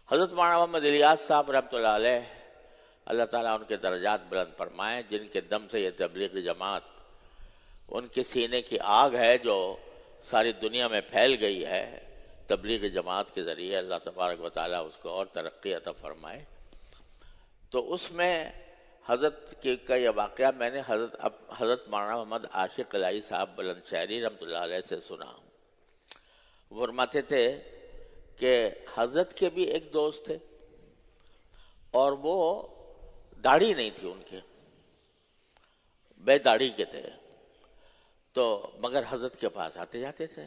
حضرت مولانا محمد الیاس صاحب رحمۃ اللہ علیہ، اللہ تعالیٰ ان کے درجات بلند فرمائے، جن کے دم سے یہ تبلیغ جماعت، ان کے سینے کی آگ ہے جو ساری دنیا میں پھیل گئی ہے تبلیغ جماعت کے ذریعے، اللہ تبارک و تعالیٰ اس کو اور ترقی عطا فرمائے۔ تو اس میں حضرت کا یہ واقعہ میں نے حضرت مولانا محمد عاشق الہی صاحب بلند شہری رحمۃ اللہ علیہ سے سنا۔ وہ فرماتے تھے کہ حضرت کے بھی ایک دوست تھے اور وہ داڑھی نہیں تھی ان کے، بے داڑھی کے تھے، تو مگر حضرت کے پاس آتے جاتے تھے،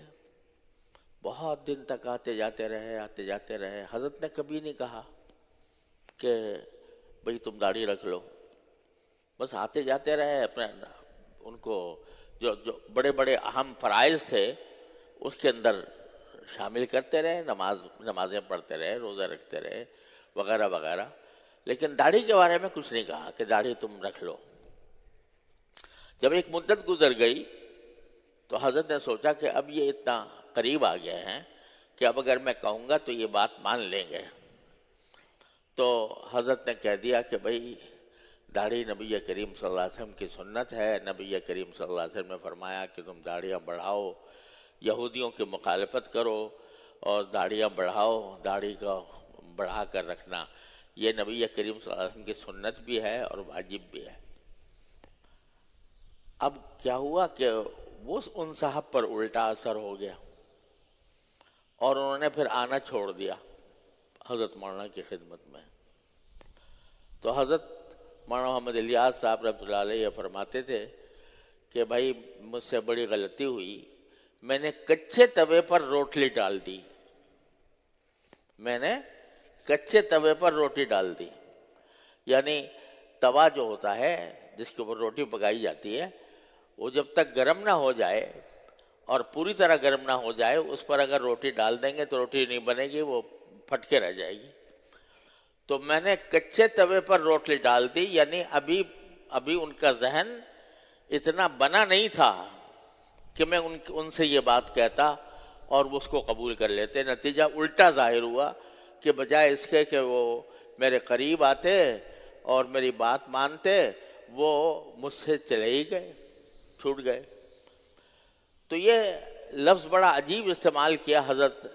بہت دن تک آتے جاتے رہے۔ حضرت نے کبھی نہیں کہا کہ بھئی تم داڑھی رکھ لو، بس آتے جاتے رہے، اپنے ان کو جو بڑے بڑے اہم فرائض تھے اس کے اندر شامل کرتے رہے، نمازیں پڑھتے رہے، روزہ رکھتے رہے وغیرہ وغیرہ، لیکن داڑھی کے بارے میں کچھ نہیں کہا کہ داڑھی تم رکھ لو۔ جب ایک مدت گزر گئی تو حضرت نے سوچا کہ اب یہ اتنا قریب آ گئے ہیں کہ اب اگر میں کہوں گا تو یہ بات مان لیں گے، تو حضرت نے کہہ دیا کہ بھئی داڑھی نبی کریم صلی اللہ علیہ وسلم کی سنت ہے، نبی کریم صلی اللہ علیہ وسلم نے فرمایا کہ تم داڑھیاں بڑھاؤ، یہودیوں کی مخالفت کرو اور داڑھیاں بڑھاؤ، داڑھی کا بڑھا کر رکھنا یہ نبی کریم صلی اللہ علیہ وسلم کی سنت بھی ہے اور واجب بھی ہے۔ اب کیا ہوا کہ وہ ان صاحب پر الٹا اثر ہو گیا اور انہوں نے پھر آنا چھوڑ دیا حضرت مولانا کی خدمت میں۔ تو حضرت مولانا محمد الیاس صاحب رحمۃ اللہ علیہ یہ فرماتے تھے کہ بھائی مجھ سے بڑی غلطی ہوئی، میں نے کچے توے پر روٹلی ڈال دی، یعنی توا جو ہوتا ہے جس کے اوپر روٹی پکائی جاتی ہے، وہ جب تک گرم نہ ہو جائے اور پوری طرح گرم نہ ہو جائے اس پر اگر روٹی ڈال دیں گے تو روٹی نہیں بنے گی، وہ پھٹ کے رہ جائے گی۔ تو میں نے کچے توے پر روٹلی ڈال دی، یعنی ابھی ان کا ذہن اتنا بنا نہیں تھا کہ میں ان سے یہ بات کہتا اور وہ اس کو قبول کر لیتے۔ نتیجہ الٹا ظاہر ہوا کہ بجائے اس کے کہ وہ میرے قریب آتے اور میری بات مانتے، وہ مجھ سے چلے ہی گئے، چھوٹ گئے۔ تو یہ لفظ بڑا عجیب استعمال کیا حضرت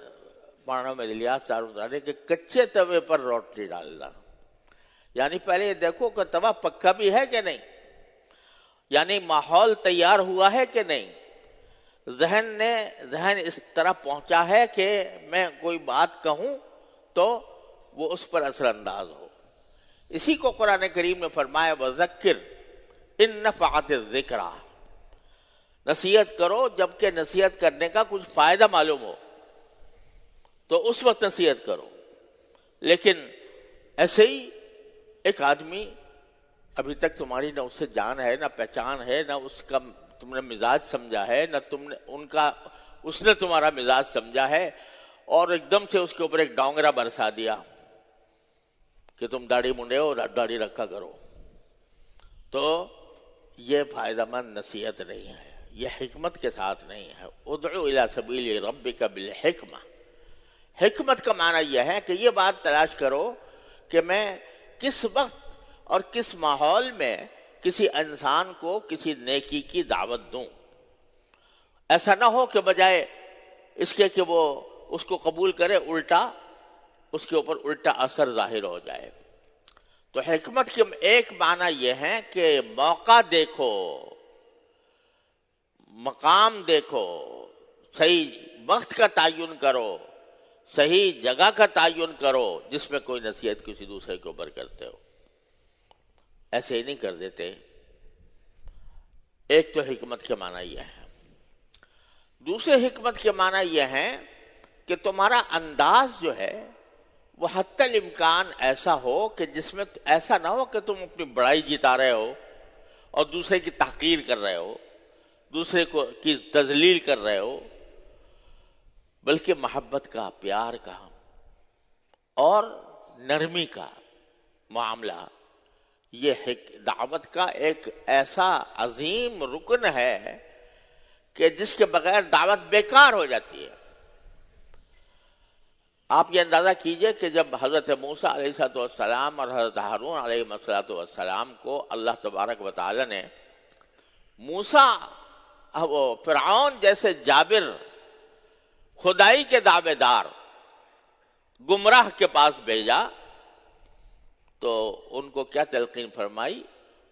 مولانا محمد الیاس صاحب نے کہ کچے توے پر روٹلی ڈالنا، یعنی پہلے یہ دیکھو کہ توا پکا بھی ہے کہ نہیں، یعنی ماحول تیار ہوا ہے کہ نہیں، ذہن اس طرح پہنچا ہے کہ میں کوئی بات کہوں تو وہ اس پر اثر انداز ہو۔ اسی کو قرآن کریم نے فرمایا وَذَكِّرْ إِن نَفَعَتِ الذِّكْرَىٰ، نصیحت کرو جبکہ نصیحت کرنے کا کچھ فائدہ معلوم ہو تو اس وقت نصیحت کرو۔ لیکن ایسے ہی ایک آدمی ابھی تک تمہاری نہ اس سے جان ہے، نہ پہچان ہے، نہ اس کا تم نے مزاج سمجھا ہے، نہ تم نے اس نے تمہارا مزاج سمجھا ہے، اور ایک دم سے اس کے اوپر ایک ڈونگرا برسا دیا کہ تم داڑھی منڈے ہو، داڑھی رکھا کرو، تو یہ فائدہ مند نصیحت نہیں ہے، یہ حکمت کے ساتھ نہیں ہے۔ ادعو الی سبیل ربک بالحکمہ، حکمت کا معنی یہ ہے کہ یہ بات تلاش کرو کہ میں کس وقت اور کس ماحول میں کسی انسان کو کسی نیکی کی دعوت دوں۔ ایسا نہ ہو کہ بجائے اس کے کہ وہ اس کو قبول کرے، الٹا اس کے اوپر الٹا اثر ظاہر ہو جائے۔ تو حکمت کے ایک معنی یہ ہے کہ موقع دیکھو، مقام دیکھو، صحیح وقت کا تعین کرو، صحیح جگہ کا تعین کرو جس میں کوئی نصیحت کسی دوسرے کے اوپر کرتے ہو، ایسے ہی نہیں کر دیتے۔ ایک تو حکمت کے معنی یہ ہے۔ دوسرے حکمت کے معنی یہ ہے کہ تمہارا انداز جو ہے وہ حتی الامکان ایسا ہو کہ جس میں ایسا نہ ہو کہ تم اپنی بڑائی جتا رہے ہو اور دوسرے کی تحقیر کر رہے ہو، دوسرے کو کی تذلیل کر رہے ہو، بلکہ محبت کا، پیار کا اور نرمی کا معاملہ یہ دعوت کا ایک ایسا عظیم رکن ہے کہ جس کے بغیر دعوت بیکار ہو جاتی ہے۔ آپ یہ اندازہ کیجئے کہ جب حضرت موسیٰ علیہ السلام اور حضرت ہارون علیہ السلام کو اللہ تبارک و تعالی نے موسیٰ وہ فرعون جیسے جابر خدائی کے دعوے دار گمراہ کے پاس بھیجا تو ان کو کیا تلقین فرمائی؟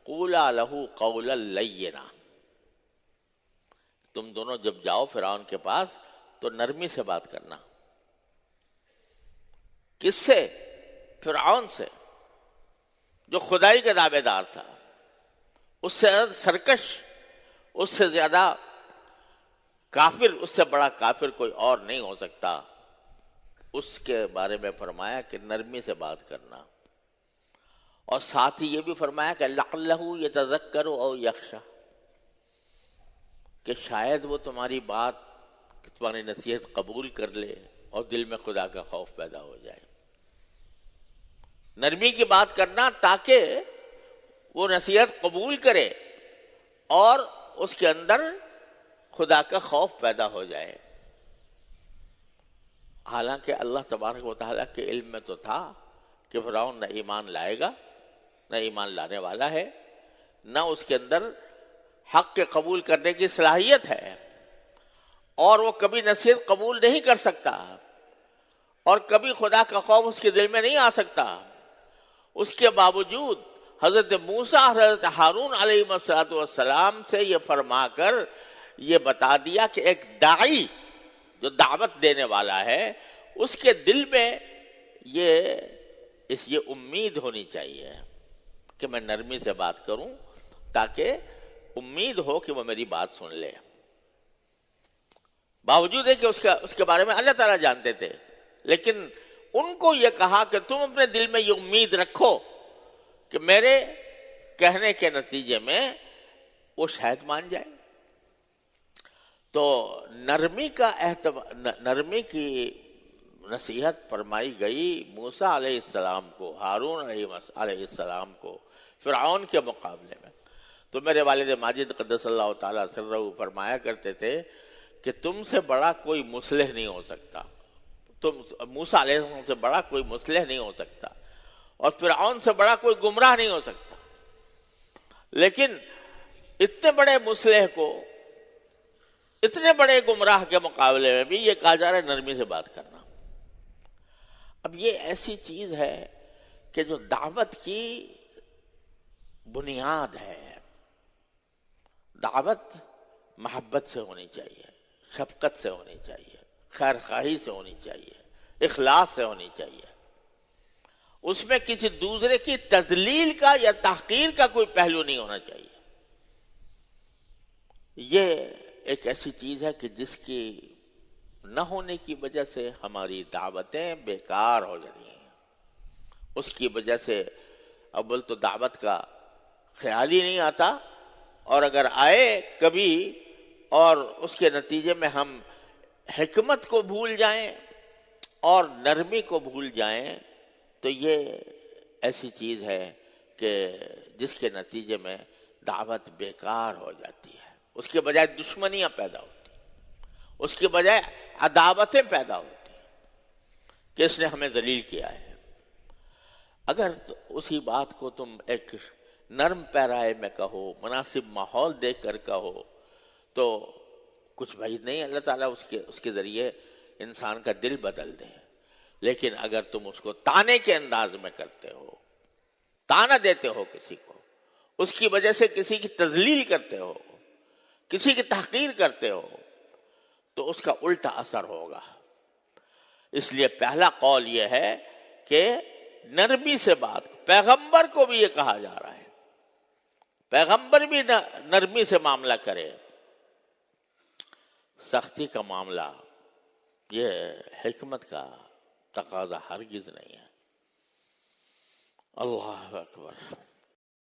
قولا لہو قولا لینا، تم دونوں جب جاؤ فرعون کے پاس تو نرمی سے بات کرنا۔ کس سے؟ فرعون سے، جو خدائی کا دعوے دار تھا، اس سے زیادہ سرکش، اس سے زیادہ کافر، اس سے بڑا کافر کوئی اور نہیں ہو سکتا۔ اس کے بارے میں فرمایا کہ نرمی سے بات کرنا، اور ساتھ ہی یہ بھی فرمایا کہ لعلہ یتذکر او یخشی، کہ شاید وہ تمہاری بات، تمہاری نصیحت قبول کر لے اور دل میں خدا کا خوف پیدا ہو جائے۔ نرمی کی بات کرنا تاکہ وہ نصیحت قبول کرے اور اس کے اندر خدا کا خوف پیدا ہو جائے۔ حالانکہ اللہ تبارک و تعالیٰ کے علم میں تو تھا کہ فرعون نہ ایمان لائے گا، نہ ایمان لانے والا ہے، نہ اس کے اندر حق کے قبول کرنے کی صلاحیت ہے، اور وہ کبھی نصیحت قبول نہیں کر سکتا، اور کبھی خدا کا خوف اس کے دل میں نہیں آ سکتا۔ اس کے باوجود حضرت موسیٰ اور حضرت ہارون علیہ السلام سے یہ فرما کر یہ بتا دیا کہ ایک داعی جو دعوت دینے والا ہے اس کے دل میں یہ امید ہونی چاہیے کہ میں نرمی سے بات کروں تاکہ امید ہو کہ وہ میری بات سن لے۔ باوجود ہے کہ اس کے بارے میں اللہ تعالیٰ جانتے تھے، لیکن ان کو یہ کہا کہ تم اپنے دل میں یہ امید رکھو کہ میرے کہنے کے نتیجے میں وہ شاید مان جائے۔ تو نرمی کی نصیحت فرمائی گئی موسیٰ علیہ السلام کو، ہارون علیہ السلام کو فرعون کے مقابلے میں۔ تو میرے والد ماجد قدس اللہ تعالیٰ سرہ فرمایا کرتے تھے کہ تم سے بڑا کوئی مصلح نہیں ہو سکتا، تم موسیٰ علیہ السلام سے بڑا کوئی مصلح نہیں ہو سکتا، اور فرعون سے بڑا کوئی گمراہ نہیں ہو سکتا۔ لیکن اتنے بڑے مصلح کو، اتنے بڑے گمراہ کے مقابلے میں بھی یہ کہا جا رہا ہے نرمی سے بات کرنا۔ اب یہ ایسی چیز ہے کہ جو دعوت کی بنیاد ہے۔ دعوت محبت سے ہونی چاہیے، شفقت سے ہونی چاہیے، خیر خواہی سے ہونی چاہیے، اخلاص سے ہونی چاہیے۔ اس میں کسی دوسرے کی تذلیل کا یا تحقیر کا کوئی پہلو نہیں ہونا چاہیے۔ یہ ایک ایسی چیز ہے کہ جس کی نہ ہونے کی وجہ سے ہماری دعوتیں بیکار ہو جاتی ہیں۔ اس کی وجہ سے اول تو دعوت کا خیال ہی نہیں آتا، اور اگر آئے کبھی اور اس کے نتیجے میں ہم حکمت کو بھول جائیں اور نرمی کو بھول جائیں تو یہ ایسی چیز ہے کہ جس کے نتیجے میں دعوت بیکار ہو جاتی ہے۔ اس کے بجائے دشمنیاں پیدا ہوتی ہیں، اس کے بجائے عداوتیں پیدا ہوتی ہیں کہ اس نے ہمیں ذلیل کیا ہے۔ اگر اسی بات کو تم ایک نرم پیرائے میں کہو، مناسب ماحول دیکھ کر کہو تو کچھ بعید نہیں، اللہ تعالیٰ اس کے ذریعے انسان کا دل بدل دے۔ لیکن اگر تم اس کو تانے کے انداز میں کرتے ہو، تانا دیتے ہو کسی کو، اس کی وجہ سے کسی کی تذلیل کرتے ہو، کسی کی تحقیر کرتے ہو، تو اس کا الٹا اثر ہوگا۔ اس لیے پہلا قول یہ ہے کہ نرمی سے بات، پیغمبر کو بھی یہ کہا جا رہا ہے، پیغمبر بھی نرمی سے معاملہ کرے۔ سختی کا معاملہ یہ حکمت کا تقاضا ہرگز نہیں ہے۔ اللہ اکبر۔